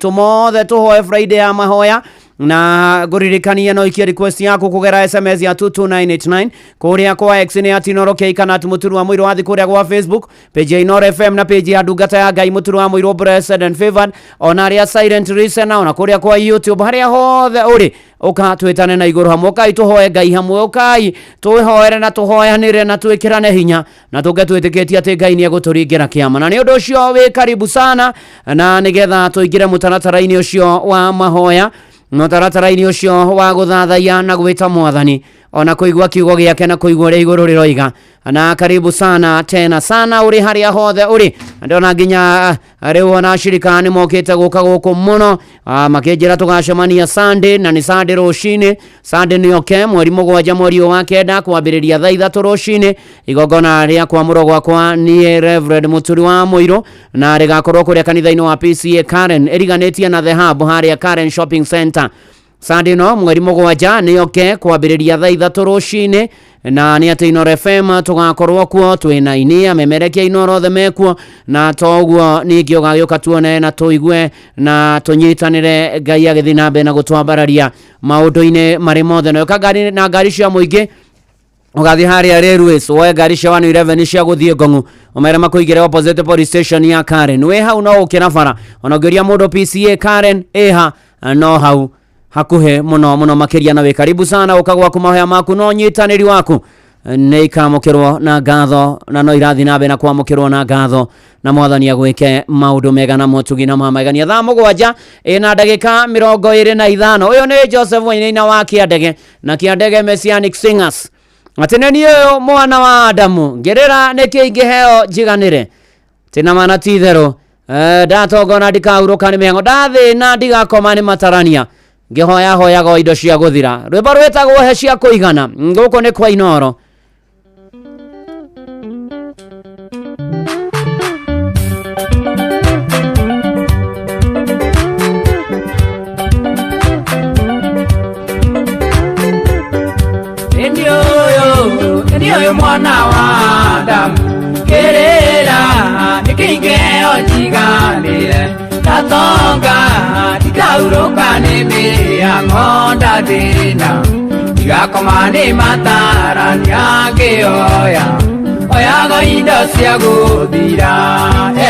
tumothe tuhoe Friday ya mahoya na guririkania no ikia request yako kugera SMS ya 22989 kuria kwa X ni atinorokei kana muturu wa mwiro wathi kuria kwa Facebook page ya Inoro FM na page ya Ndungata ya Ngai muturu wa mwiro blessed and favored onaria silent listener ona kuria kwa YouTube haria hothe uri uka twitane na iguru hamwe kai tuhoe Ngai hamwe ukai tuhoere na tuhoyanire na twikirane hinya na tugetwitikitie ati Ngai ni aguturingira kiama na ni undu ucio wi karibu sana na nigetha tuingire mutaratara-ini ucio wa mahoya mutaratara-ini ucio wa guthathaiya na gwita mwathani ona kuigwa kiugo giake na kuigwa ri iguru riroiga na karibu sana tena sana uri haria hothe uri ndona nginya riu ona shirika ni mokite guka guku muno makinjira tugacemania Sunday na ni Sunday rucini Sunday ni oke mweri mugwanja mweri wa kenda kwambiriria thaa 3 rucini igogona ria kwa murogwa kwa ni Reverend Muturi wa Muiro na rigakorwo kuria kanitha-ini wa PCA Karen eriganetie na The Hub haria Karen Shopping Center Sunday no mweri mugwanja ni oke kwambiriria thaa 3 rucini na ni ati Inoro FM tugakorwo kuo twina inia memerekia Inoro the mekuo na toguo ningi ugagioka tuone na tuigue na tunyitanire Ngai agithina mbe na gutwambararia maundu-ini mari mothe no kagari na ngari cia muingi ugathi haria Railways woe ngari cia 111 cia guthie Ngongu omera makuigire opposite police station ya Karen we hau no ukira bara onogeria mundu PCA Karen eha no hau hakuhe muno makiria na we karibu sana ukagwa kumahoya maku no nyitaniri waku ne ikamukirwo na ngatho na no irathi nabe na kwamukirwo na ngatho na mwathani agwike maundu mega na motugi na mamagania thaa mugwanja ina ndagika 25 uyu ni Joseph Wainaina wa Kiandege na Kiandege Messianic Singers ateneni uyu mwana wa Adamu ngerera nikingiheo jiganire tina mana tithero ndatogona ndikauruka ni mengo ndathi na ndigakoma ni matarania ngihoya go indo cia guthira rwimbo rwetagwo he cia kuigana nguko ni kwa Inoro Ndio mwana wa Adamu kerera nikingeo jiganire tatonga tikauruka ni miria ngonda dina tigakoma ni matarania ngioya oyago indo cia guthira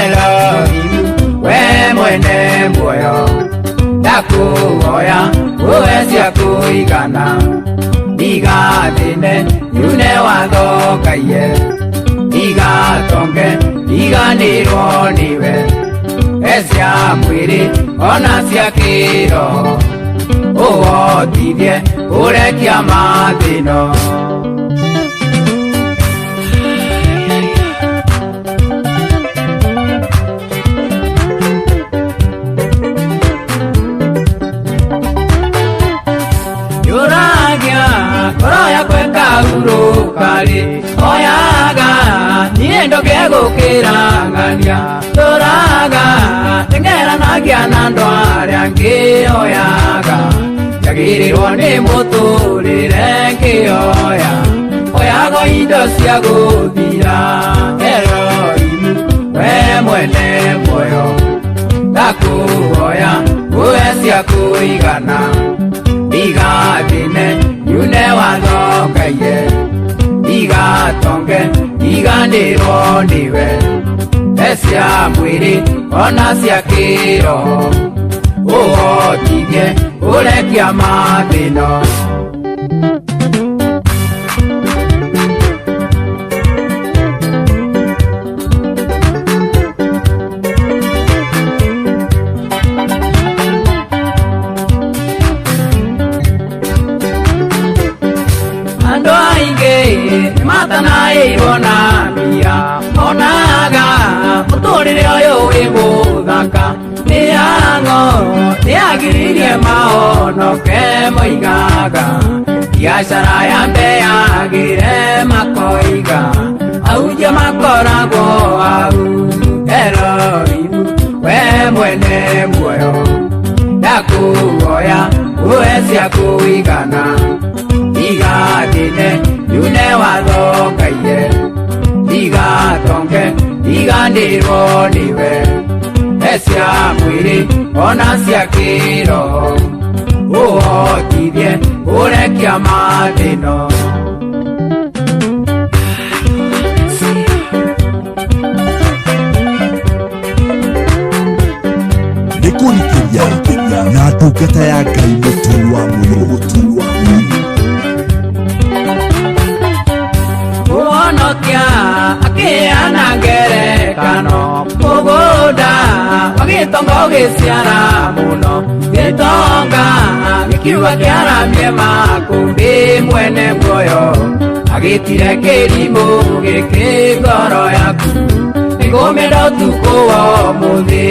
Elohim we mwene muoyo ndakuoya uwe cia kuigana igathine yune wathokaie igatonge iganirwo niwe ecia mwiri ona cia kiro uotithie urekia mathino yuragia koro yakwe kaurukari oyaga niendo gegukirangania turaga tengera nagia na ndwaria ngioyaga yagirirwo ni muturire ngioya oyago indo cia guthira Elohim we mwene muoyo ndakuoya uwe cia kuigana igathine yune wathokaie igatonge iganirwo niwe ecia mwiri ona cia kiro uotithie urekia mathino matana irona mia onaga muturire uyu wi muthaka niango niagiririe maonoke moigaga biacara ya mbeagire makoiga auja makoragwo au Elohim we mwene muoyo ndakuoya uwe cia kuigana igathine yune wathokaie igatonge iganirwo niwe cia mwiri ona cia kiroho uhotithie urekia mathino nikurikiria na ndungata ya Ngai Mũturi wa Mũirũ uonokia akiana ngerekano muguda wagitonga ugiciara muno gitonga gikiuga kiaramie makumbi mwene muoyo agitire kirimu giki ngoro yaku nigumira utuku wa umuthi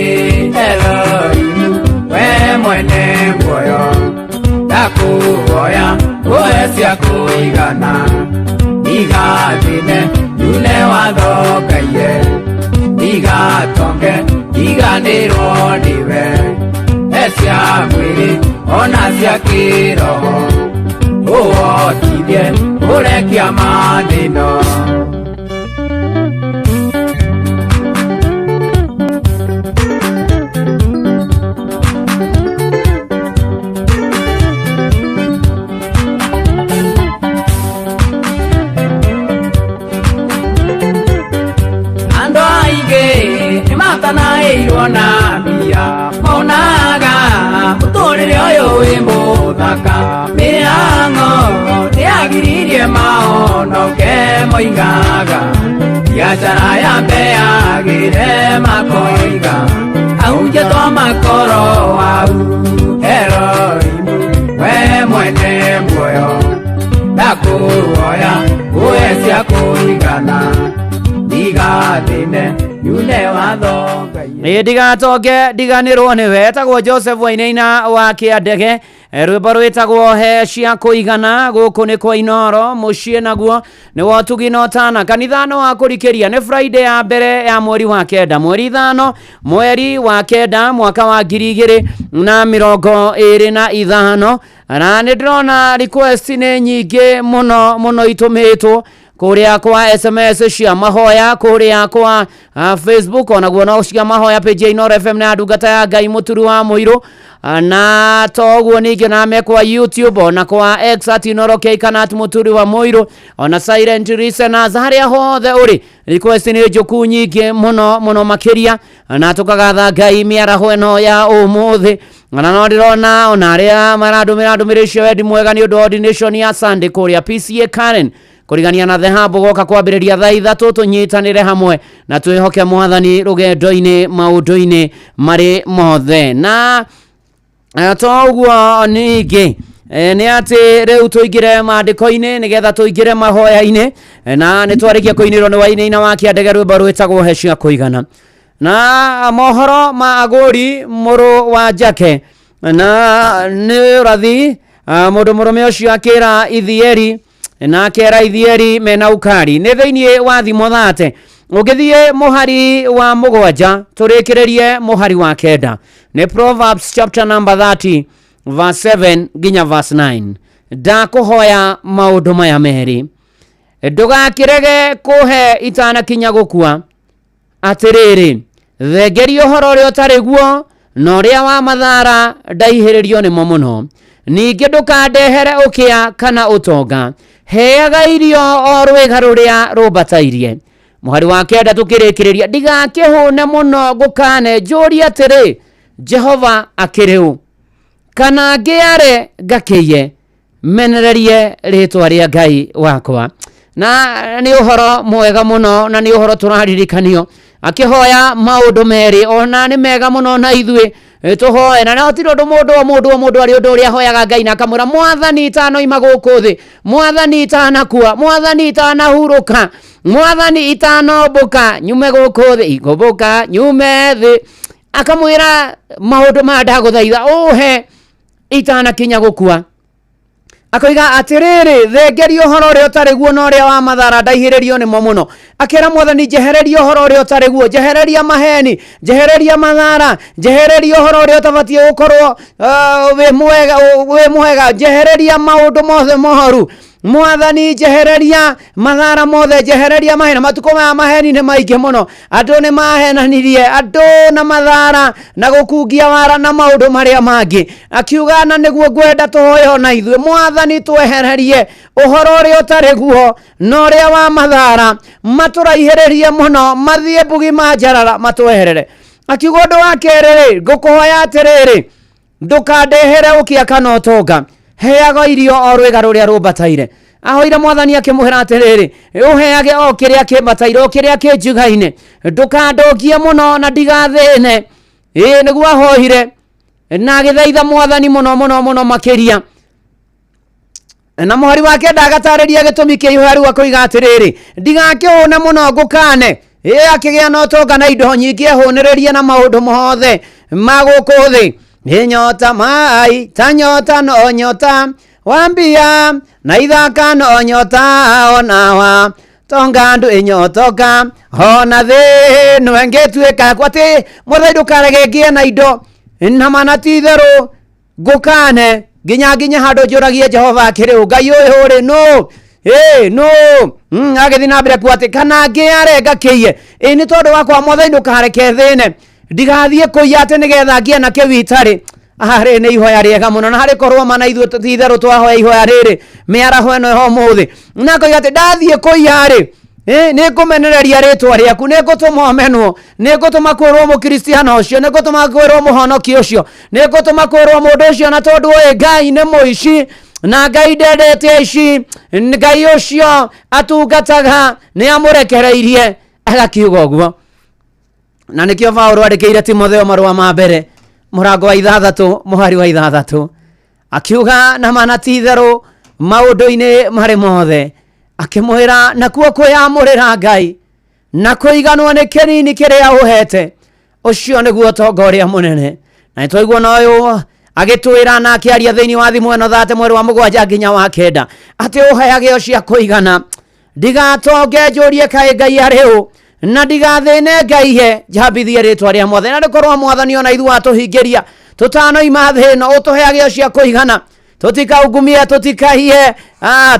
Elohimu we mwene muoyo ndakuhoya uhe cia kuigana igathine yule watho Ngai igatonge iganirwo niwe cia mwiri ona cia kiroho uhotithie urekia mathino na mbia monaga muturire uyu wi muthaka miango niagiririe maonoke moigaga biacara ya mbeagire makoiga aunje twa makoro au Elohimu we mwene muoyo ndakuhoya uhe cia kuigana igathine yule watho Ngai ndigatoke ndiganirwo niwe etagwo Joseph Wainaina wa Kiandege rwimbo rwitagwo he cia kuigana guku ni kwa Inoro mucie naguo ni wotugino tana kanithano wa kurikiria ni Friday ya mbere ya mweri wa kenda mweri 5 mweri wa kenda mwaka wa 2025 na ndirona request ni nyingi muno itumitwo kuria kwa SMS cia mahoya kuria kwa Facebook onaguo no cia mahoya page Inoro FM na ndungata ya Ngai Mũturi wa Mũirũ na toguo ningi na kwa YouTube ona kwa X @Inoro kana @Mũturi wa Mũirũ ona silent listeners haria hothe uri request ni njuku nyingi muno makiria na tukagatha Ngai miaraho eno ya umuthi na no ndirona ona aria marandumirisha wendi mwega ni undu ordination ya Sunday kuria PCA Karen kurigania na thehambo goka kwambiriria thaa 3 tunyitanire hamwe na twihoke mwathani rugendo-ini maundu-ini mari mothe na toguo ningi ni ati riu tuingire maandiko-ini nigetha tuingire mahoya-ini na nitwarikia kuinirwo ni Wainaina wa Kiandege rwimbo rwitagwo he cia kuigana na mohoro ma aguri muru wa Jake na ni rathi mundu murume ucio akira Ithieri na kera Ithieri mena ukari ni thiini wa thimo thate ugithie muhari wa mugwanja turikirerie muhari wa kenda ni Proverbs chapter number 30 verse 7 ginya verse 9 ndakuhoya maundu maya meri ndugakirege kuhe itana kinya gukua atiriri thegerio horo ri otariguo no ria wa mathara ndaihiririo ni muno ningi ndukandehere ukia kana utonga heaga irio o rwiga ruria rubatairie muhari wa kenda tukirikiriria ndigakihune muno gukane njuri atiri Jehova akiriu kana ngiare ngakiye menererie ritwa ria Ngai wakwa na ni uhoro mwega muno na ni uhoro turaririkanio akihoya maundu meri ona ni mega muno na ithwe tuhoe na no tiro mundu ari undu ria hoyaga Ngai na kamura mwathani itano imaguku thi mwathani itana kuwa mwathani itana huruka mwathani itano buka nyume guku thi igubuka nyume thi akamwira maundu ma ndaguthaitha uhe itana kinya gukua akoiga atiriri thegerio horo ri otariguo no ria wa mathara ndaihiririo ni muno akira mwathani jehererio horo ri otariguo jehereria maheni jehereria mathara jehererio horo ri otabatie gukorwo we mwega jehereria maundu mothe mohoru mwathani jehereria mathara mothe jehereria mahena matuko maya maheni ne maige muno andu ne mahenanirie andu na mathara na gukungia wara na maundu maria mangi akiuga na niguo gwenda tuhoyo na ithue mwathani twehererie uhoro uri utari guo no ria wa mathara maturaihererie muno mathie bugi manjarara matweherere akiuga ndu wa kerere ngukuhoya atiriri ndukandehere ukia kana utonga heaga irio o rwega ruria rumbataire ahoire mwathani akimuhera atiriri uheage o kiria kimbataire o kiria kinjugaine ndukandokie muno na ndigathine niguo ahoire na agithaitha mwathani muno makiria na muhari wake ndagatariria gitumi kia ihoya riu akoiga atiriri ndigakihune muno ngukane akigia no utonga na indo nyingi ehuniririe na maundu mothe maguku thi nyota mai ta nyota no nyota wambia na ithaka no nyota onawa tonga ndu inyotoka hona thi no ngetuika kwati muthai ndukaregengie na indo na manatitheru ngukane ginya handu njuragie Jehova akiriu ngai uyu uri no no agithi na mbere kwati kana ngiarenga kiie ni tondu wakwa muthai ndukareke thine ndigathie kuia ati nigetha ngie na kiwitari ahare ni ihoya riega muno na hari korwo mana ithu titheru twahoya ihoya riri miaraho eno ho muthi na koiga ati ndathie kuia ri ni kumenereria ritwa riaku ni gutuma menwo ni gutuma kwirwo mukristiano ucio ni gutuma kwirwo muhonoki ucio ni gutuma kwirwo mundu ucio na tondu we Ngai ni muici na Ngai ndendete aici Ngai ucio atungataga ni amurekereirie agakiuga uguo na nikio Paulo andikire Timotheo marua ma mbere murango wa 6 muhari wa 6 akiuga na manatitheru maundu-ini mari mothe akimuhira na kuo kuyamurira Ngai na kuiganwo ni kinini kiria uhete ucio niguo tonga uria munene na twaigua noyo agitwira na akiaria thiini wa thimu eno 30 mweri wa 7 nginya wa 9 ati uhayage ucio kuigana ndigatonge njurie kai Ngai ariu na ndigathine Ngai he jambithie ritwa ria mothe na ndikorwo mwathani ona ithu atuhingiria tutano imathe no utuheage ucio kuigana tutikaungumia tutikahie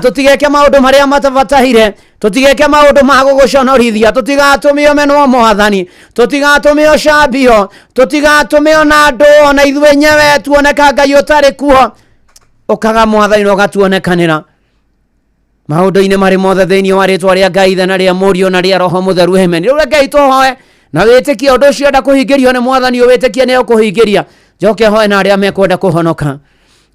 tutigeke maundu maria matabatahire tutigeke maundu ma guguconorithia tutigatumio menwo mwathani tutigatumio cambio tutigatumio na andu ona ithuĩ nyewe tuoneka Ngai utari kuo ukaga mwathani no gatuonekanira maundu-ini mari mothe thiini wa ritwa ria Ngai na ria Mũriũ na ria Roho Mutheru amen riu Ngai tuhoe na witikie undu ucio nda kuhingirio ni mwathani witikie ni ukuhingiria njoke hoe na aria mekwenda kuhonoka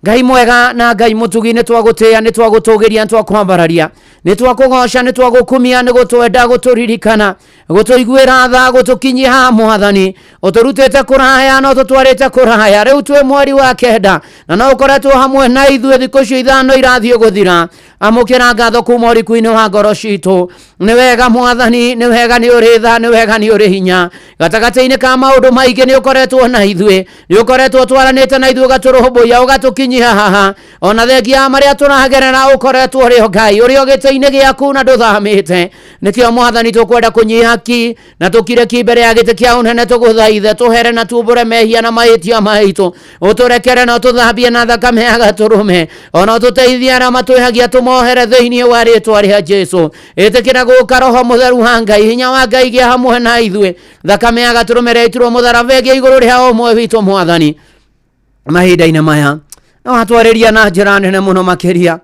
Ngai mwega na Ngai mutugi ni twagutia ni twagutugiria ni twakwambararia ni twakugoca ni twagukumia ni gutwenda guturirikana gutuiguira tha gutukinyia ha mwathani uturutete kuraya no tutwarite kuraya riu twi mweri wa 9 na no ukoretwo hamwe na ithuĩ thikũ cio 5 irathie guthira amukira ngatho kuma ũrikuinĩ wa ngoro citu ni wega mwathani ni wega ni uri tha ni wega ni uri hinya gatagati-inĩ ka maundu maingĩ ni ukoretwo na ithuĩ ni ukoretwo twaranĩte na ithuĩ ugaturũmbũiya ugatukinyia haha ona thengia maria turagerera ukoretwo uri Ngai uri gĩtĩ-inĩ gĩaku na ndũthamĩte nikio mwathani tukwenda kunyihaki na tukireki mbere ya gĩtĩ kĩa ũnene tuguthaithe tuhere na tumbũre mehia na mahĩtia maitũ uturekere na tuthambie na thakame ya gatũrũme ona ũtũteithie arĩa matwĩhagia tũmohere thĩinĩ wa rĩtwa rĩa Jesũ ĩtĩkĩra gũka Roho Mũtheru wa Ngai hinya wa Ngai gĩa hamwe na ithuĩ thakame ya gatũrũme rĩaitirwo mũtharaba ĩgĩe igũrũ rĩa ũmwe witũ mwathani mahinda-inĩ maya no atwarĩria na njĩra nene mũno makĩria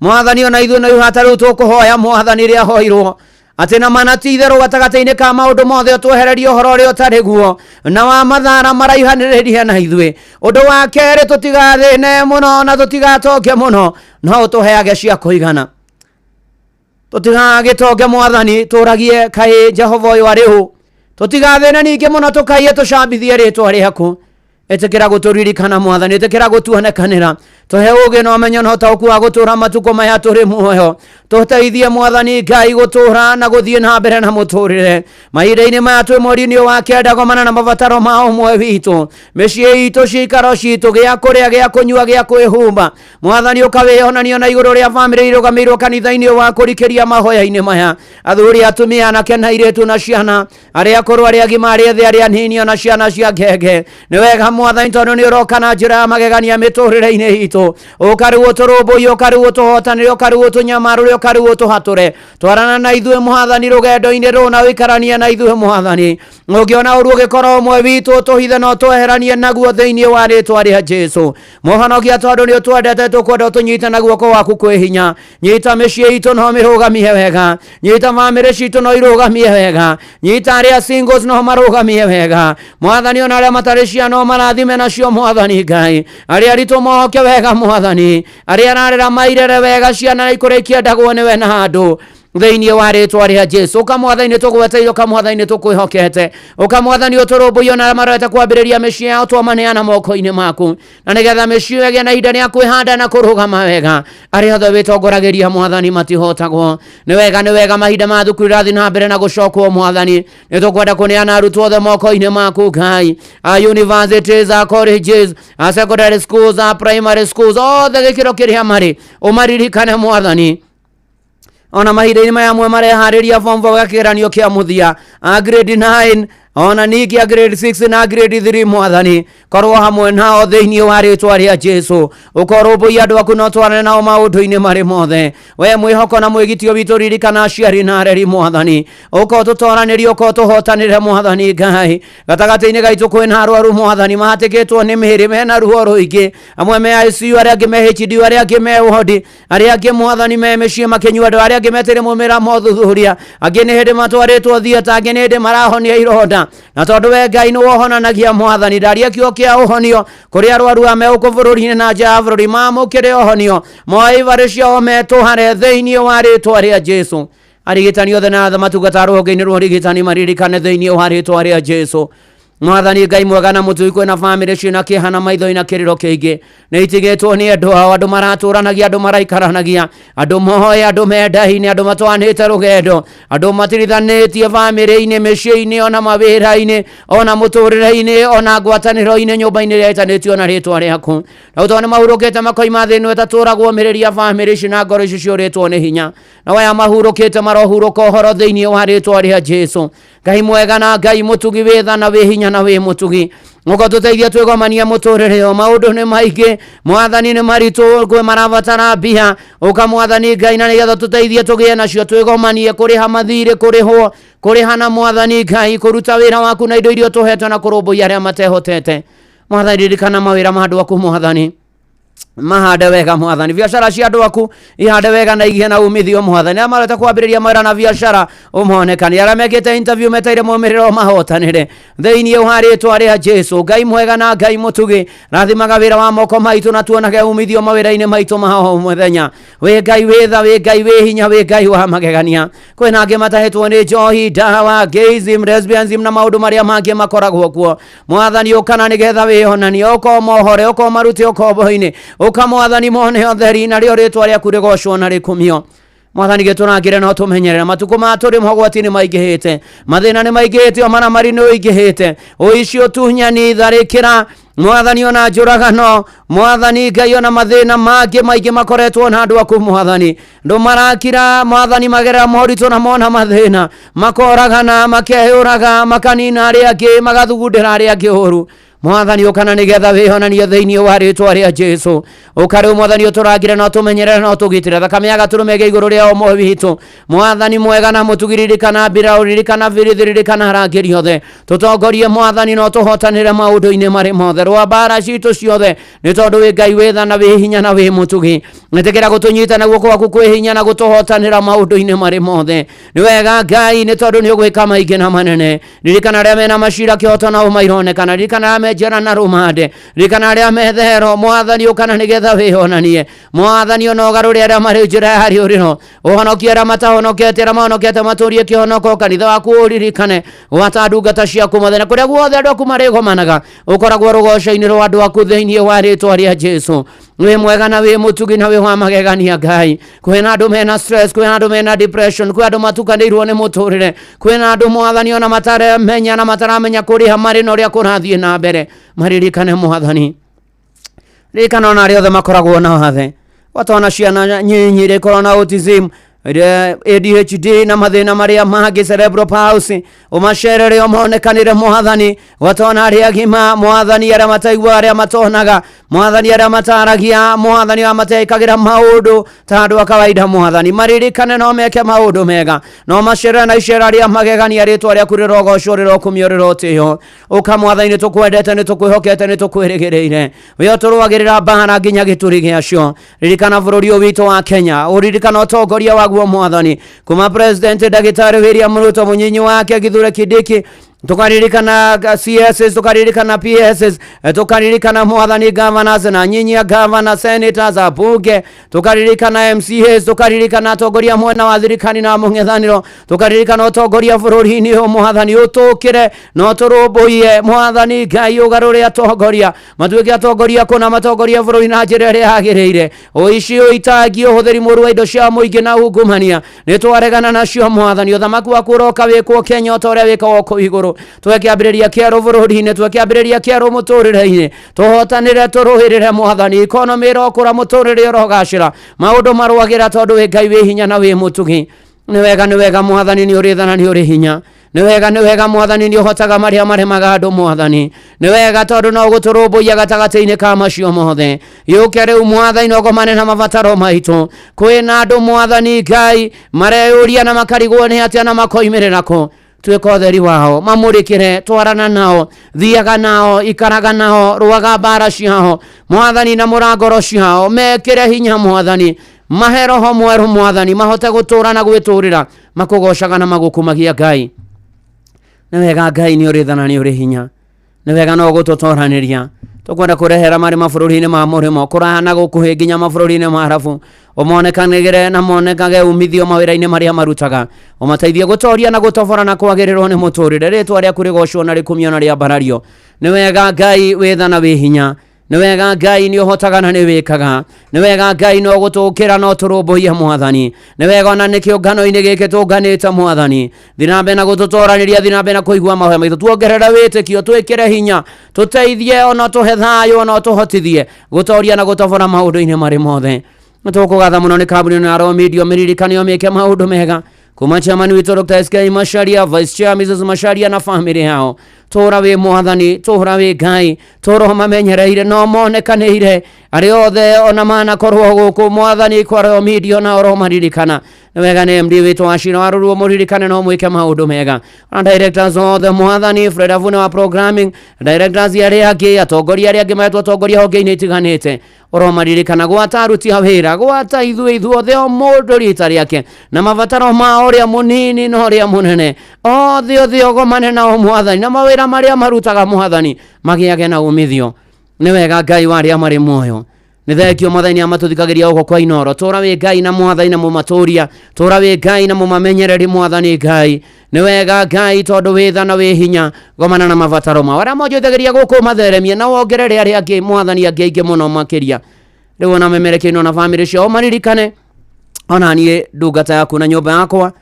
mwathani ona ithuĩ no ihata rĩu tũkũhoya mwathani rĩa hoirwo ati na manatitherũ gatagati-inĩ ka maundu mothe ũtwehererie ũhoro ũrĩa ũtarĩ guo na wa mathara maraihanĩrĩrie na ithuĩ ũndũ wa kerĩ tũtigathĩne mũno na tũtigatonge mũno no ũtũheage cia kũigana tũtigagĩtonge mwathani tũragie kaĩ Jehova ũyũ arĩ ũ tũtigathĩne ningĩ mũno tũkaiye tũcambithie rĩtwa rĩaku ĩtĩkĩra gũtũririkana mwathani ĩtĩkĩra gũtuonekanĩra tũhe ũũgĩ na ũmenyo na ũtaũku wa gũtũũra matukũ maya tũrĩ muoyo tuteithie mwathani Ngai gutura na guthie na mbere na muturire mahinda-ini maya twi mweri-ini wa kenda gomana na mabataro ma umwe witu micii itu cikaro citu gia kuria gia kunyua gia kwihumba mwathani ukawihonania na iguru ria family irugamirwo kanitha-ini wa kurikiria mahoya-ini maya athuri atumia anake na airitu na ciana aria akuru aria agima aria ethi aria anini na ciana cia ngenge ni wega mwathani tondu ni uroka na njira ya magegania miturire-ini itu ukariwo turumbuiye ukariwo tuhotanire ukariwo tunyamarure ukariwo tuhature twarana na ithue mwathani rugendo-ini runa wikarania na ithue mwathani ungiona uru ugikorwo umwe witu tuhithe no tweheranie naguo thiini wa ritwa ria Jesu muhonokia tondu ni utwendete tukwenda utunyite na guoko waku kwihinya nyita micii itu no mirugamie wega nyita family citu no irugamie wega nyita aria singles no marugamie wega mwathani ona aria matari ciana no marathime nacio mwathani Ngai aria ritu mohoke wega mwathani aria ararera mairere wega ciana na ikurikia ndagwo niwe na handu thiini wa ritwa ria Jesu ukamwathani tugweteire ukamwathani tukwihokete ukamwathani uturumbuiye na marete kwambiriria micii yao twamaneana moko-ini maku na nigetha micii ege na ihinda ria kwihanda na kurugama wega aria othe witongoragiria mwathani matihotagwo ni wega mahinda ma thukuru rathi na mbere na gucokwo mwathani ni tukwenda kuneana arutwo othe moko-ini maku Ngai universities colleges secondary schools primary schools othe gikiro kiria mari umaririkane mwathani ona mahinda-ini maya amwe marehariria form 4 gakigeranio kia muthia grade 9 ona ningi grade 6 na grade 3 mwathani korwo hamwe nao thiini wa ritwa ria Jesu ukorumbuiye andu aku no twarane nao maundu-ini mari mothe we mwihoko na mwigitio witu ririkana aciari na areri mwathani uko tutoranirie uko tuhotanire mwathani Ngai gatagati-ini gaitu kwina arwaru mwathani mahatikitwo ni mihiri mena ruo ruingi amwe me ICU aria angi me HD aria angi me wodi aria angi mwathani me micii makinyua andu aria angi metire mumira mothuthuria angi ni hindi matwaritwo theater angi ni hindi marahonia ironda na tondu we Ngai ni wohonanagia mwathani ndaria kio kia uhonio kuri arwaru ame uku bururi-ini na nja ya bururi mamukire uhonio moivari ciao metuhare thiini wa ritwa ria Jesu arigitani othe na matungata rũhonge-inĩ rwa ũrigitani maririkane thĩinĩ wa rĩtwa rĩa Jesu mwathani Ngai mwega na mũtui kwĩna family ciĩna kĩeha na maitho na kĩrĩro kĩingĩ nĩ itigĩtwo nĩ andũ ao andũ maratũranagia andũ maraikaranagia andũ mohoe andũ mendaine andũ matwanĩte rũgendo andũ matirithanĩtie family-inĩ mĩciĩ-inĩ ona mawĩra-inĩ ona mũtũrĩre-inĩ ona ngwatanĩro-inĩ nyũmba-inĩ ĩrĩa ĩtanĩtio na rĩtwa rĩaku na ũtoo nĩ mahurũkĩte makoima thĩ ĩno ĩtatũragwo mĩrĩria family ici na ngoro ici ciũrĩtwo nĩ hinya na waya mahurũkĩte marohurũka ũhoro thĩinĩ wa rĩtwa rĩa Jesu Ngai mwega na Ngai mũtugi wĩ tha na wĩ hinya na wĩ mũtugi uko tuteithie twigomania muturire o maundu ni maingi mwathani ni maritu kwe marabatara mbia ukamwathani Ngai na nigetha tuteithie tugie nacio twigomanie kuriha mathiri kurihwo kurihana mwathani Ngai kuruta wira waku na indo irio tuhetwo na kurumbuia aria matehotete mwathani ririkana mawira ma andu aku mwathani mahande wega mwathani biashara cia andu aku ihande wega na igie na umithio mwathani amarete kwambiriria mawira na biashara umonekani aria mekite interview meteire mumiriro mahotanire thiini wa ritwa ria Jesu Ngai mwega na Ngai mutugi rathimaga wira wa moko maitu na tuonage umithio mawira-ini maitu maho muthenya we Ngai witha we Ngai we hinya we Ngai wa magegania kwina angi matahitwo ni njohi dawa gayism lesbianism na maundu maria mangi makoragwo kuo mwathani ukana nigetha wihonani uko mohore uko maruti uko boini ukamwathani mone otheri na rĩo rĩtwa rĩaku rĩgocwo na rĩkumio mwathani gĩtũrangĩre no tũmenyerera matukũ ma tũrĩ mogwati-inĩ maingĩhĩte mathĩna nĩ maingĩhĩte o maramari nĩ ũingĩhĩte ũici ũtunyani tharĩkĩra mwathani ona njũragano mwathani Ngai ona mathĩna mangĩ maingĩ makoretwo na andũ aku mwathani andũ marakira mwathani magerera moritũ na mona mathĩna makoragana makehũraga makanina arĩa angĩ magathugundĩra arĩa angĩ ũru mwathani ukana nigetha wihonanie thiini wa ritwa ria Jesu ukari mwathani uturangire no tumenyerere no tugitire thakame agaturume iguru ria omo witu mwathani mwega na mutugiririkana mbira uririkana virithiririkana rangiri othe tutongorie mwathani no tuhotanire maundu-ini mari mothe rwa bara citu ciothe ni tondu wi Ngai witha na wi hinya na wi mutugi nitikira gutunyita na guoko gwaku kwi hinya na gutuhotanira maundu-ini mari mothe ni wega Ngai ni tondu ni ugwika maingi na manene ririkana ria mena mashira kioto na umaironekana ririkana mejera na rumande ririkana ria methero mwathani ukana nigetha wihonanie mwathani ono garuri aria mari njira hari urino uhonokie aria matahonokete aria mahonokete maturie kihonoko kanitha waku uririkane wata ndungata ciaku mathena kuria guothe andu aku marigomanaga ukoragwo rugoco-ini rwa andu aku thiini wa ritwa ria Jesu we mwega na we mutugi na we wa magegania Ngai kwina andu mena stress kwina andu mena depression kwina andu matukanirwo ni muturire kwina andu Mwathani ona mataramenya na mataramenya kuriha mari no ria kurathie na mbere maririkane Mwathani ririkana ona aria othe makoragwo na wathe watona ciana nyinyire korona autism ADHD na mathina maria mangi cerebral palsy umacerere omonekanire Mwathani watona aria agima Mwathani aria mataigua aria matonaga Mwathani aria mataragia Mwathani amateikagira maundu ta andu akawaida Mwathani maririkane no meke maundu mega no macerere na icera aria magegania ritwa ria kurira ugoco riro kumiorira utio uka Mwathani ni tukwendete ni tukwihokete ni tukwirigireire we turwagirira bahana nginya gituri giacio ririkana bururi witu wa Kenya uririkana utongoria waguo Mwathani kuma president Daktari William Ruto munyinyi wake Kithure Kindiki tukaririkana CSS tukaririkana PSS tukaririkana Mwathani governors na nyinyi governor senators abunge tukaririkana MCAs tukaririkana atongoria mwena wa thirikari na mung'ethaniro tukaririkana atongoria bururi-ini Mwathani utukire no turumbuie Mwathani Ngai ugarure atongoria matuike atongoria kuna matongoria bururi na njira ria yagiriire uici uitangi uhuthiri muru wa indo cia muingi na ungumania ni twaregana nacio Mwathani uthamaku waku uroka wikwo Kenya utore wikwo ku iguru twekiambiriria kiaro bururi-ini twekiambiriria kiaro muturire-ini tuhotanire turuhirire Mwathani economy irokura muturire urogacira maundu marwagira tondu we Ngai wi hinya na wi mutugi ni wega Mwathani ni uri thana ni uri hinya ni wega Mwathani ni uhotaga maria maremaga andu Mwathani ni wega tondu no guturumbuia gatagati-ini ka macio mothe yuke riu Mwathani no gomane na mabataro maitu kwina andu Mwathani Ngai mareuria na makarigwo ni atia na makoimirira ko tweka utheri wao mamurikire twarana nao thiaga nao ikaraga nao ruaga bara ciao Mwathani na murangoro ciao mekire hinya Mwathani maheroho mweru Mwathani mahote gutura na gwiturira makugocaga na magukumagia Ngai ni wega Ngai ni uri thana ni uri hinya ni wega no gututoraniria tukwenda kurehera mari mabururi-ini ma murimo kurahana gukuhi nginya mabururi-ini ma Arabu umonekanigire na monekage umithio mawira-ini maria marutaga umateithie gutoria na gutobora na kwagirirwo ni muturire ritwa ria kurigocwo na rikumio na ria barario ni wega Ngai withana wi hinya ni wega Ngai ni uhotaga na ni wikaga ni wega Ngai no gutukira no turumbuia Mwathani ni wega ona ni kiungano-ini giki tunganite Mwathani thinabe na gututoraniria thinabe na kuigua mahoya maitu tuongerere witikio twikire hinya tuteithie ona tuhe thayo ona tuhotithie gutoria na gutobora maundu-ini mari mothe tukugatha muno ni kabuni na Royal Media miririkanio meke maundu mega kuma chairman witu Dr. SK Macharia vice chair Mrs. Macharia na family yao tura we Mwathani tura we Ngai turo mamenyereire no monekanire ari othe ona mana korwo guku Mwathani kwa Royal Media na oro maririkana wega ne MD witu Ashira waruruo muririkane no mwike maundu mega na directors othe Mwathani Fred Avune wa programming directors aria angi atongoria aria angi metwo atongoria honge-ini itiganite oro maririkana gwata aruti a wira gwata ithuothe o mundu rita riake na mabataro ma oria munini no oria munene othe ogomane na Mwathani na mawira maria marutaga Mwathani magiage na umithio ni wega Ngai waria mari muoyo ni thekio Mwathani amatuthikagiria uko kwa inoro tura we Ngai na Mwathani na mumaturia tura we Ngai na mumamenyereri Mwathani Ngai ni wega Ngai tondu withana we hinya gomana na mabataro ma wara mojothegeria guku matheremie na wongerere aria angi Mwathani angi muno makiria riu ona memerekino na family cio maririkane ona nie ndungata yaku na nyumba yakwa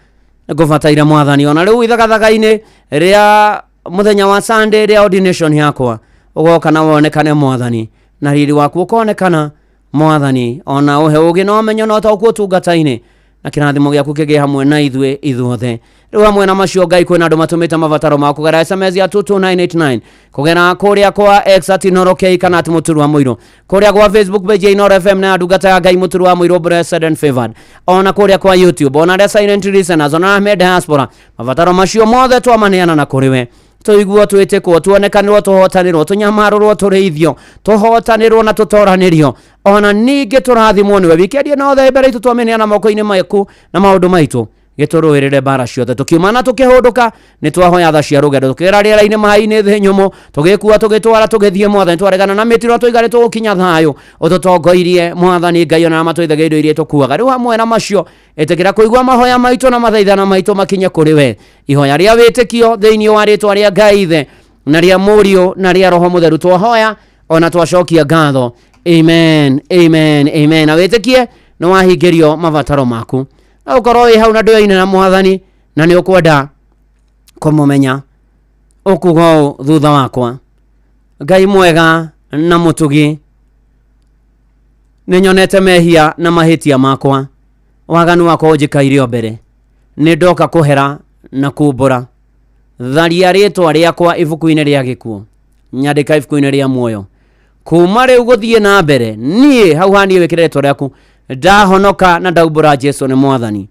ngubataire Mwathani ona riu ithagathaga-ini ria muthenya wa Sunday ria ordination yakwa ugoka na wonekane Mwathani na riri waku ukonekana Mwathani ona uhe ugi no menyo no tauku tungata-ini na kirathimo giaku kige hamwe na ithuothe riu hamwe na macio Ngai kwina andu matumite mabataro ma kugera SMS ya 22989 kugera kuria kwa X @inorokei kana @muturwa muiro kuria kwa Facebook page Inoro FM na ndungata ya Ngai muturwa muiro blessed and favored ona kuria kwa YouTube ona the silent listeners ona Ahmed Diaspora mabataro macio mothe twamaneana na kuriwe tuigua twitikwo tuonekanirwo tuhotanirwo tunyamarurwo tureithio tuhotanirwo na tutoranirio ona ningi turathimwo niwe wikendi no the mbere itu twameneana moko-ini maku na maundu maitu gituruirire bara ciothe tukiumana tukihunduka ni twahoya tha cia rugendo tukira riera-ini mahai-ini thi nyumu tugikua tugitwara tugithie Mwathani twaregana na mitiro tuigare tugukinya thayo ututongoirie Mwathani Ngai ona matwithagia indo iria tukuaga riu hamwe na macio itikira kuigua mahoya maitu na mathaithana maitu makinye kuri we ihoya ria witikio thiini wa ritwa ria Ngai ithe na ria Murio na ria Roho Mutheru twahoya ona twacokia ngatho Amen, amen, amen. Na wĩtĩkie nĩ wahingĩrio mabataro maku. Na ũkorwo wĩ hau na ndũyaine na Mwathani na nĩ ũkwenda kũmũmenya. Ũkuga thutha wakwa. Ngai mwega na mũtugi. Nĩnyonete mehia na mahĩtia makwa. Waganu wakwa ũnjĩkaire o mbere. Nĩ ndoka kũhera na kumbũra. Tharia rĩtwa rĩakwa ibuku-inĩ rĩa gĩkuũ. Nyandĩka ibuku-inĩ rĩa muoyo. Kuma rĩu gũthiĩ na mbere. Niĩ hau haniĩ wĩkĩre rĩtwa rĩaku. Ndahonoka na ndaumbũra Jesu nĩ Mwathani.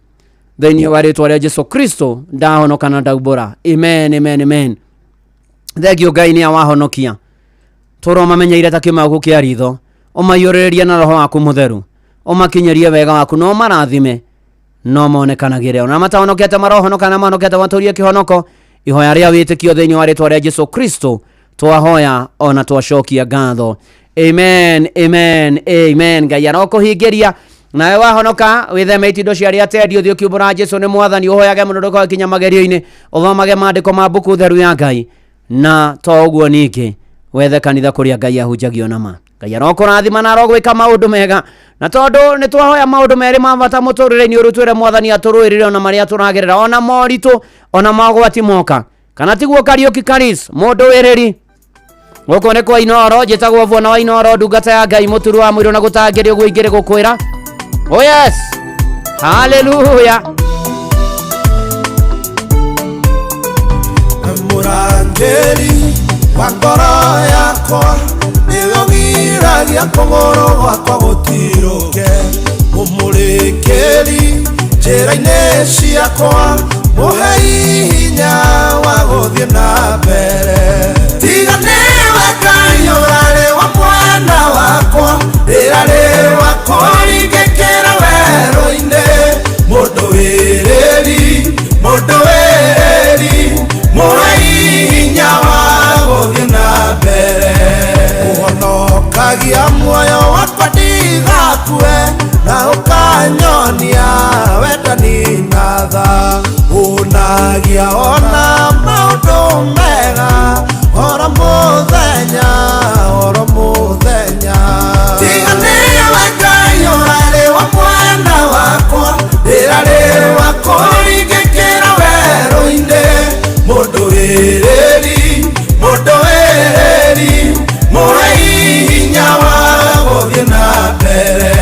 Thĩinĩ wa rĩtwa rĩa Jesu Kristo ndahonoka na ndaumbũra. Amen, amen, amen. Thengio Ngai nĩ awahonokia. Tũromamenyeire ta kĩmagu kĩa ritho. Ũmaiyũrĩrĩrie na roho waku mũtheru. Ũmakinyerie wega waku no marathime. No monekanagĩre ona matahonokete marohonoka na mahonokete matũrie kĩhonoko. Ihoya rĩa wĩtĩkio thĩinĩ wa rĩtwa rĩa Jesu Kristo twahoya ona twacokia ngatho. Amen, amen, amen. Ngai arokũhingĩria nawe wahonoka wĩtheme itindo cia rĩa tendi ũthiĩ ũkiumbũra Jesu nĩ Mwathani. Ũhoyage mũno ndũkakinya magerio-inĩ. Ũthomage maandĩko ma mbuku theru ya Ngai. Na to ũguo ningĩ wethe kanitha kũrĩa Ngai ahunjagio nama. Ngai arokũrathima na arogwĩka maũndũ mega. Na tondũ nĩ twahoya maũndũ merĩ ma bata mũtũrĩre-inĩ ũrutwĩre Mwathani atũrũĩrĩre ona marĩa tũragerera ona moritũ ona mogwati moka. Kana tiguo Kariuki Karis mũndũ wĩrĩri. Gũkũ nĩ kwa Inoro njĩtagwo Vuona wa Inoro ndungata ya Ngai mũturu wa mwĩrĩ na gũtangĩria ũguo ingĩrĩ gũkwĩra. Oh yes. Hallelujah. Mũrangĩri wa ngoro yakwa nĩwe ũgiragia kũgũrũ gwakwa gũtirũke. Mũmũrĩkĩri njĩra-inĩ ciakwa mũhe hinya wa gũthiĩ na mbere. Tiga nĩwe Ngai ũrarĩ wa mwana wakwa rĩrarĩ wakwa ringĩkĩra werũ-inĩ. Mũndũ wĩrĩri mũhe hinya wa gũthiĩ na mbere. Ũhonokagia muoyo wakwa ndigakue na ũkanyonia wendani na tha. Ũnagia ona maũndũ mega oro mũthenya. Tiga nĩwe Ngai ũrarĩ wa mwana wakwa rĩrarĩ wakwa ringĩkĩra werũ-inĩ. Mũndũ wĩrĩri mũhe hinya wa gũthiĩ na mbere.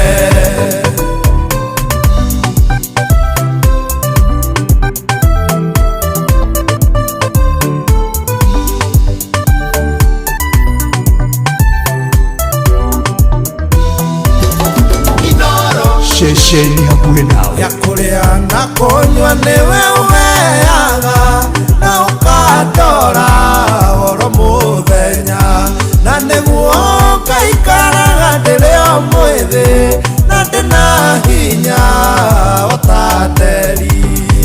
Ceceni hakuhĩ nawe ya kũrĩa na kũnyua nĩwe ũheaga na ũkandora oro mũthenya. Na nĩguo ngaikaraga ndĩrĩ o mwĩthĩ na ndĩna hinya o ta nderi.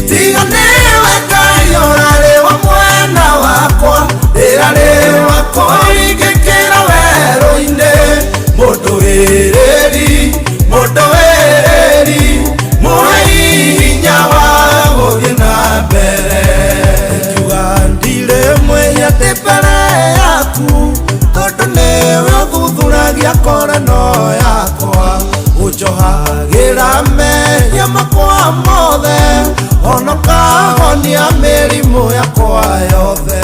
Tiga nĩwe Ngai ũrarĩ wa mwana wakwa rĩrarĩ wakwa ringĩkĩra werũ-inĩ. Mũndũ wĩrĩri mũhe hinya wa gũthiĩ na mbere. Ngiuga ndirĩ mwĩhia ndĩ mbere yaku tondũ nĩwe ũthuthuragia koreno yakwa. Ũnjohagĩra mehia makwa mothe ona ũkahonia mĩrimũ yakwa yothe.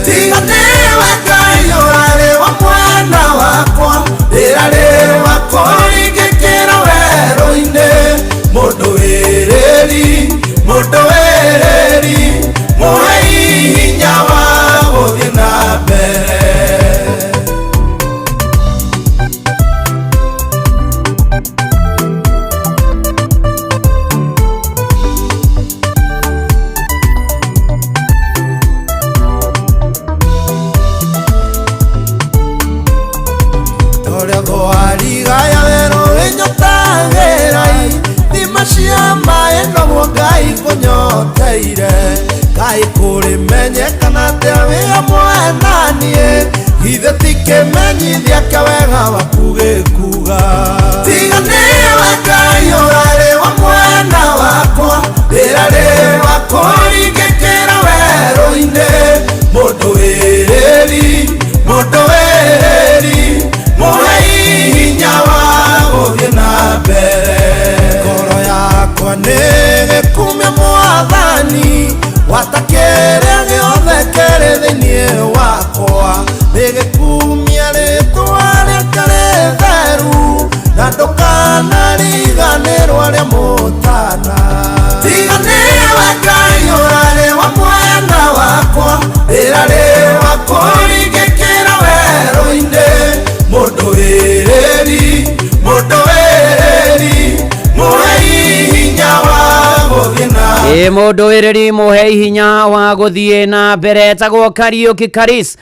Tiga nĩwe Ngai ũrarĩ wa mwana wakwa rĩrarĩ wakwa ringĩkĩra werũ-inĩ. Mũndũ wĩrĩri mũhe hinya wa gũthiĩ na mbere. Torĩa thwarigaya werũ ĩnyotagĩrai thima cia maĩ noguo Ngai kũnyoteire. Ngai kũrĩmenyekana atĩa wĩ hamwe naniĩ githĩ ti kĩmenyithia kĩa wega waku gĩkuga. Tiga nĩwe Ngai ũrarĩ wa mwana wakwa rĩrarĩ wakwa ringĩkĩra werũ-inĩ. Mũndũ wĩrĩri mũhe hinya Twanege kumya mwathani watakere giothe kere thinie wakwa nege kumya ritwa rikare theru na ndukana riganirwa ria mutana tiganiwe Ngai urare wa mwana wakwa irare wakwa rigikira weru-inde mundu wiriri mundu wiriri muhe hinya wa guthie na mbere tagwo Kariuki Karis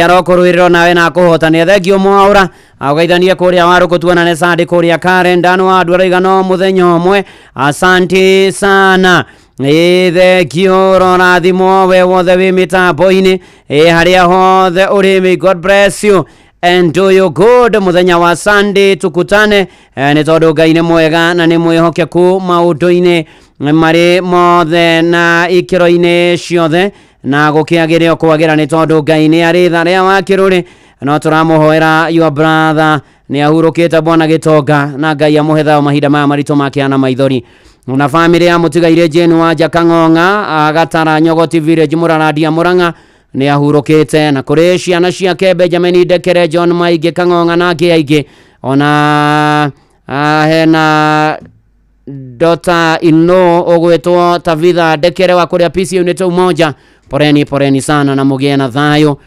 arokorwiriro nawe na kuhotania thengio mwaura agaithanie kuria waruko tuonane Sunday kuria kalenda wa andu araigana muthenya umwe asante sana thengio rorathimo we wothe wi mitambo-ini haria hothe urimi God bless you and do you good muthenya wa Sunday tukutane ni tondu Ngai ni mwega na ni mwihokeku maundu-ini mari mothe na ikiro-ini ciothe na gukiagirio kwagira ni tondu Ngai ni ari tharia wa kiruri no turamuhoera your brother ni ahurukite Bwana Gitonga na Ngai amuhetha mahinda maya marito makiana maithori na family ya mutigaire Jane wa Jakang'ong'a agatara Nyogoti Village Muraradia Murang'a ni ahurukite na kuri ciana ciake Benjamin Dekere John Maige Kang'ong'a na angi aingi ona hena Dota ino ogwetwo Tavitha Dekere wa kuria PC unit umoja poreni sana na mugie na thayo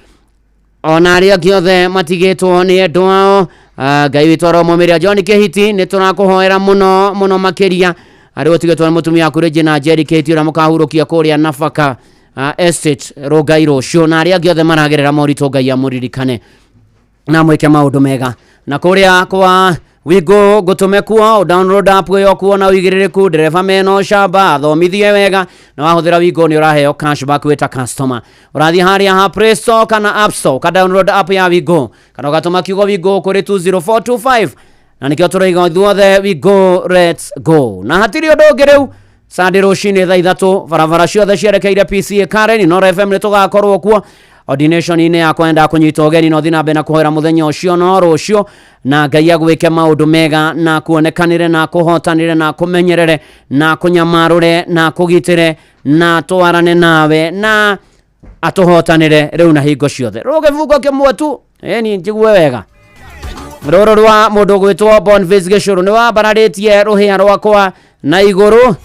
ona aria giothe matigitwo ni endu ao Ngai witu aromumiria John Kehiti ni turakuhoera muno makiria ari otigetwo mutumia kuri Jina Jerry Kehiti ura mukahurukia kuria Nafaka estate Rogairo cio na aria giothe maragerera morito Ngai amuririkane na mwike maundu mega na kuria kwa Wigo gutumekuo download app yo kuona wigiririku dereva meno shaba thomithie wega na wahuthira Wigo ni uraheo cashback weta customer urathi haria ha Play Store kana App Store ka download app ya Wigo kana gatuma kiugo Wigo kuri 20425 na nikio turaiga thuothe Wigo let's go na hatiri ndungi riu Sunday rucini thaa 3 barabara ciothe cierekeire PC Karen no FM ni tugakorwo kuo ordination ine ya kwenda kunyita ugeni no thina na kuhera muthenya ucio no rucio na Ngai agwike maundu mega na kuonekanire na kuhotanire na kumenyerere na kunyamarure na kugitire na twarane nawe na atuhotanire riu na hingo ciothe ruge vugo kimwe tu ni njigue wega roro rwa mundu gwitwo Boniface Gicuru ni wa bararitie ruhia rwakwa na iguru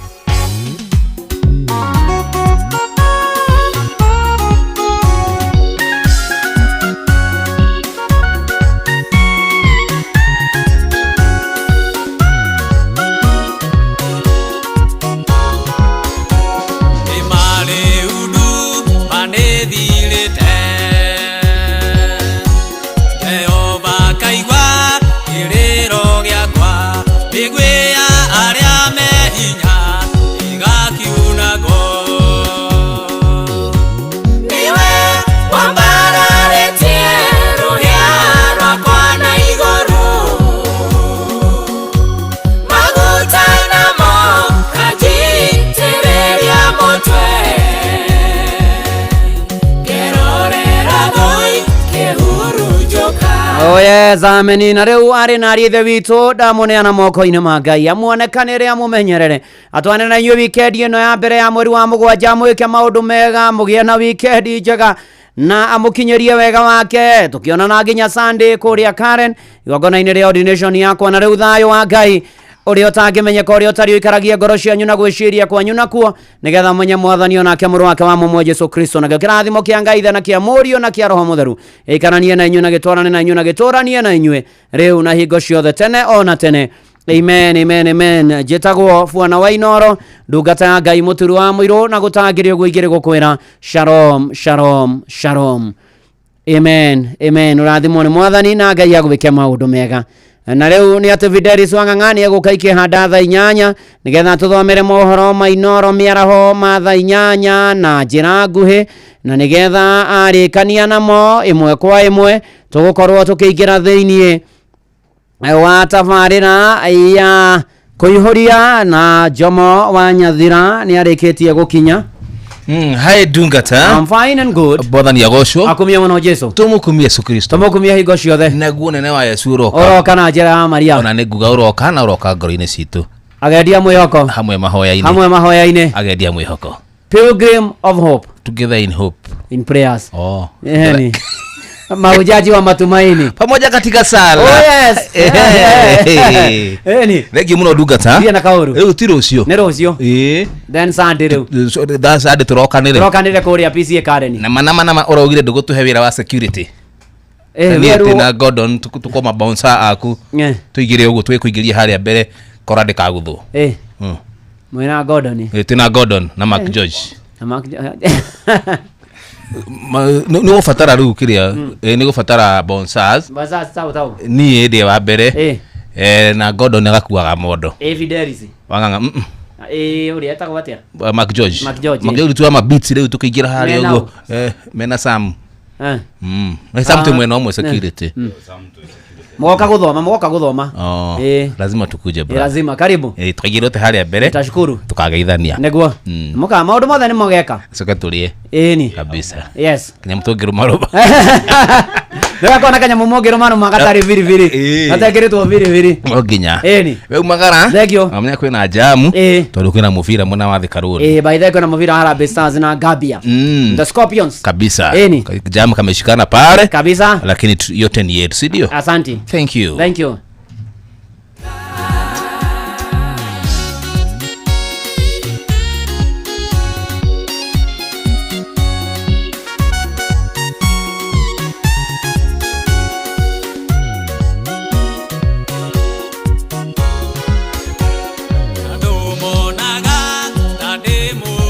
zameni na riu ari na rithe witu ndamuneana moko-ini ma Ngai amuonekanire amumenyerere atwane na inyu weekend ino ya mbere ya mweri wa mugwanja mwike maundu mega mugie na weekend njega na amukinyerie wega wake tukionana nginya Sunday kuria Karen igongona-ini ria ordination yakwa na riu thayo wa Ngai uri otangimenyeka uri otari ikaragia ngoro cianyu na gwiciria kwanyu nakuo nigetha menye mwathani onake muru wake wa mumwe Jesu Kristo na kirathimo kia Ngai na kia murio na kia roho mutheru ikaranie na inyu na gitwarane na inyu na gituranie na inyue riu na hingo ciothe tene ona tene amen jetagwo Fuana wa Inoro ndungata ya Ngai muturu wa muiro na gutangirio gwigire gukwira shalom amen urathimo ni mwathani na Ngai agwike maundu mega na riu ni ati Fidelis Wang'ang'ani eguka ikihanda thaa 8 nigetha tuthomere mohoro ma Inoro miaraho ma thaa 8 na njira nguhi na nigetha arikania namo imwe kwa imwe tugukorwo tukiingira thiini wa tabarira ya kuihuria na Jomo wa Nyathira ni arikitie gukinya Hai Dungata. I'm fine and good. Bwathani agocwo. Akumia mwana Jesu. Tumukumia Yesu Kristo. Tumukumia hingo ciothe. Naguo nene wa Yesu uroka. Oroka na njira ya Maria. Ona niguga uroka na uroka ngoro-ini citu. agedia mwihoko hamwe mahoya-inĩ hamwe mahoya-inĩ agedia mwĩhoko Pilgrim of Hope together in hope in prayers yani mahujaji wa matumaini pamoja katika sala. Yes. Ni thengio muno ndungata ndia na kauru rĩu ti rũcio nĩ rũcio then Sunday rĩu Sunday tũrokanĩre kũrĩa PCA Karen nama ũraugire ndũgũtũhe wĩra wa security na Gordon tukoma bouncer aku tuigire ũguo twĩkũingĩria harĩa mbere kora ndĩkagũthwo mwena Gordon tina Gordon na Mark George nĩ gũbatara rĩu kĩrĩa nĩ gũbatara bouncers niĩ ndĩ wa mbere na Gordon agakuaga mondo Fidelis wanganga ũrĩa etagwo atĩa Mark George tuwa mabeats rĩu tukĩingĩra harĩa ũguo mena Sam Sam tu mwena ũmwe security Mwoka guthoma lazima tukuje bro lazima karibu tukaigire te harĩa mbere tashukuru tukageithania neguo muka maundu mothe ni mogeka soka tulie ni kabisa yes kinya mtongero maroba ndio kona kanya mumogero manu magatari viri atakiritwo viri oginya ni we umagara thegio amenya kwina jamu tondu kwina muvira mwana wa Thikaruri by the kwina muvira Harambee Stars na Gambia the Scorpions kabisa jamu kameshikana pale kabisa lakini yote ni yetu, si ndio? Asante. Thank you.